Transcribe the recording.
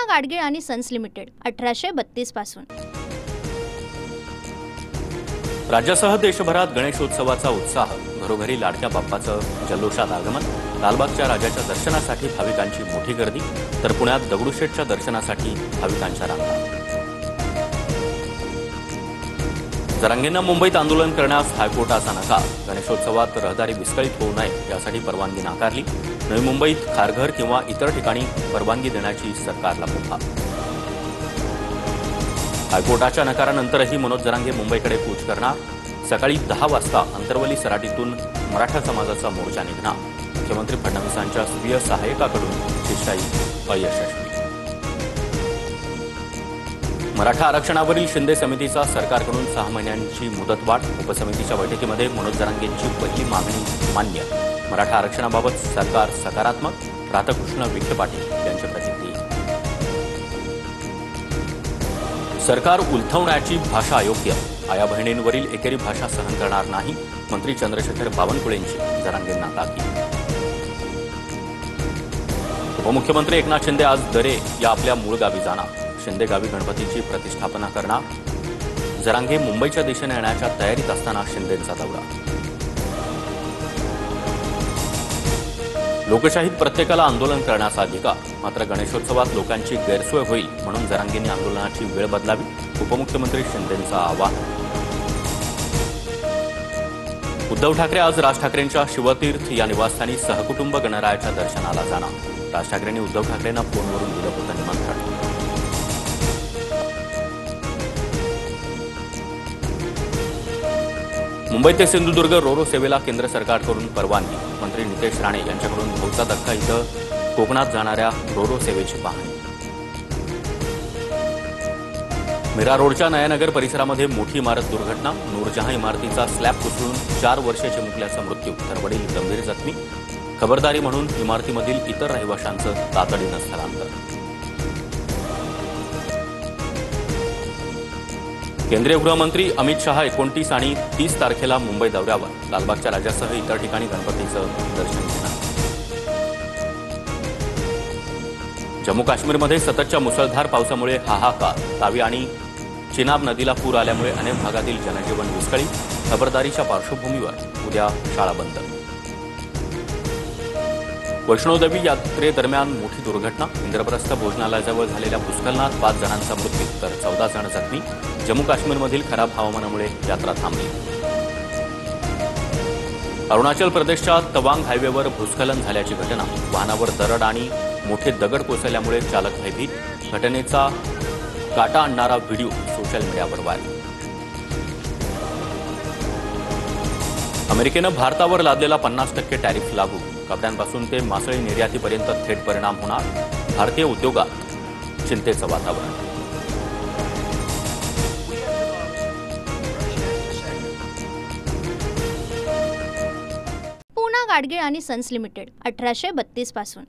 गाडगीळ आणि sons limited 1832 पासून। राज्यासह देशभरात गणेशोत्सवाचा उत्साह, घरोघरी लाडक्या बाप्पाचं जल्लोषात आगमन, लालबागच्या राजाच्या दर्शनासाठी भाविकांची मोठी गर्दी, तर पुण्यात दगडूशेठच्या दर्शनासाठी भाविकांच्या रांगा। जरांगेंना मुंबईत आंदोलन करण्यास हायकोर्टाचा नकार, गणेशोत्सवात रहदारी विस्कळीत होऊ नये यासाठी परवानगी नाकारली, नवी मुंबईत खारघर किंवा इतर ठिकाणी परवानगी देण्याची सरकारला मुभा। हायकोर्टाच्या नकारानंतरही मनोज जरांगे मुंबईकडे कूच करणार, सकाळी 10 वाजता अंतरवली सराटीतून मराठा समाजाचा मोर्चा निघणार, मुख्यमंत्री फडणवीसांच्या स्वीय सहाय्यकाकडून शिष्टाई अयशस्वी। मराठा आरक्षणावरील शिंदे समितीचा सरकारकडून 6 महिन्यांची मुदतवाढ, उपसमितीच्या बैठकीमध्ये मनोज जरांगेंची पहिली मागणी मान्य, मराठा आरक्षणाबाबत सरकार सकारात्मक, राधाकृष्ण विखे पाटील यांची प्रतिक्रिया। सरकार उलथवण्याची भाषा अयोग्य, आया बहिणींवरील एकेरी भाषा सहन करणार नाही, मंत्री चंद्रशेखर बावनकुळेंची जरांगेंना ताकीद। उपमुख्यमंत्री एकनाथ शिंदे आज दरे या आपल्या मूळ गावी जाणार, शिंदे गावी गणपतीची प्रतिष्ठापना करणार, जरांगे मुंबईच्या दिशेने येण्याच्या तयारीत असताना शिंदेंचा दौरा। लोकशाहीत प्रत्येकाला आंदोलन करण्याचा अधिकार, मात्र गणेशोत्सवात लोकांची गैरसोय होईल म्हणून जरांगेंनी आंदोलनाची वेळ बदलावी, उपमुख्यमंत्री शिंदेंचं आवाहन। उद्धव ठाकरे आज राज ठाकरेंच्या शिवतीर्थ या निवासस्थानी सहकुटुंब गणरायाच्या दर्शनाला जाणार, राज ठाकरेंनी उद्धव ठाकरेंना फोनवरून दिलं होतं निमंत्रण। मुंबई ते सिंधुदुर्ग रोरो सेवेला केंद्र सरकारकडून परवानगी, मंत्री नितेश राणे यांच्याकडून भोवचा धक्का, इथं कोकणात जाणाऱ्या रोरो सेवेची पाहणी। मीरा रोडच्या नयानगर परिसरामध्ये मोठी इमारत दुर्घटना, नूरजहां इमारतीचा स्लॅब कोसळून 4 वर्षे चिमुकल्याचा मृत्यू, तर वडील गंभीर जखमी, खबरदारी म्हणून इमारतीमधील इतर रहिवाशांचं तातडीनं स्थलांतर। केंद्रीय गृहमंत्री अमित शहा 29 आणि 30 तारखेला मुंबई दौऱ्यावर, लालबागच्या राजासह इतर ठिकाणी गणपतीचं दर्शन घेणार। जम्मू काश्मीरमध्ये सततच्या मुसळधार पावसामुळे हाहाकार, तावी आणि चिनाब नदीला पूर आल्यामुळे अनेक भागातील जनजीवन विस्कळीत, खबरदारीच्या पार्श्वभूमीवर उद्या शाळा बंद। वैष्णोदेवी यात्रेदरम्यान मोठी दुर्घटना, इंद्रप्रस्थ भोजनालयाजवळ झालेल्या भूस्खलनात 5 जणांचा मृत्यू तर 14 जण जखमी, जम्मू काश्मीरमधील खराब हवामानामुळे यात्रा थांबली। अरुणाचल प्रदेशच्या तवांग हायवेवर भूस्खलन झाल्याची घटना, वाहनावर दरड आणि मोठे दगड कोसळल्यामुळे चालक भयभीत, घटनेचा काटा आणणारा व्हिडिओ सोशल मीडियावर व्हायरल। अमेरिकेनं भारतावर लादलेला 50% टॅरिफ लागू, कपड्यांपासून ते मासळी निर्यातीपर्यंत थेट परिणाम होणार, भारतीय उद्योगात चिंतेचं वातावरण। पूना गाडगीळ आणि सन्स लिमिटेड 1832 पासून।